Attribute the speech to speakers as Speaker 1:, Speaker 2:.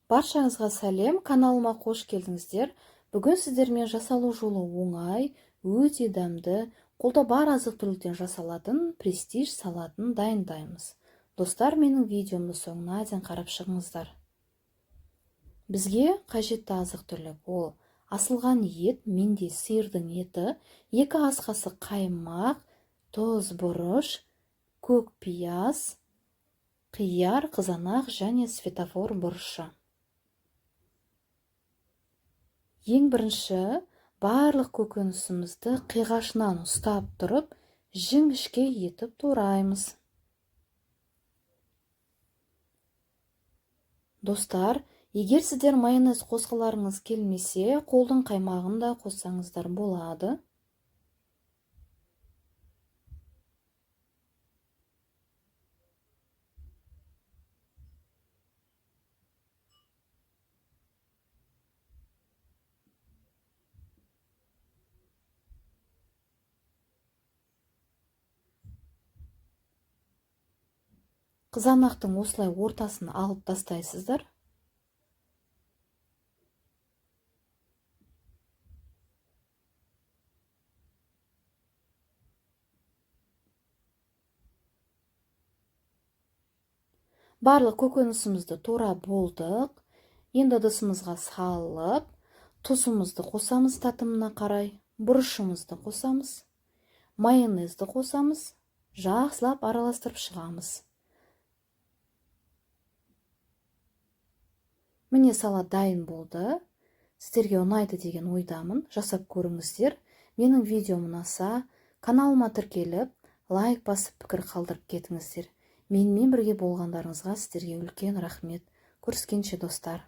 Speaker 1: Баршаңызға сәлем, каналыма қош келдіңіздер. Бүгін сіздермен жасалу жолы оңай, өте дәмді, қолда бар азық-түліктен жасалатын престиж салатын дайындаймыз. Достар, менің видеомды соңына дейін қарап шығыңыздар. Бізге қажетті азық-түлік ол асылған ет, менде сиырдың еті, 2 ас қасық қаймақ, тұз, бұрыш, көк пияз, қияр, қызанақ және светофор бұрышы. Ең бірінші, барлық көкөнісімізді қиғашынан ұстап тұрып, жіңішке етіп тураймыз. Достар, егер сіздер майонез қосқыларыңыз келмесе, қолдың қаймағын да қоссаңыздар болады. Қызанақтың осылай ортасын алып тастайсыздар. Барлық көкөнісімізді тура болдық. Енді ыдысымызға салып, тұзымызды қосамыз татымына қарай, бұрышымызды қосамыз, майонезді қосамыз, жақсылап араластырып шығамыз. Міне салат дайын болды. Сіздерге ұнайды деген ойдамын. Жасап көріңіздер. Менің видеом ұнаса, каналыма тіркеліп, лайк басып пікір қалдырып кетіңіздер. Менімен бірге болғандарыңызға сіздерге үлкен рахмет. Көріскенше достар.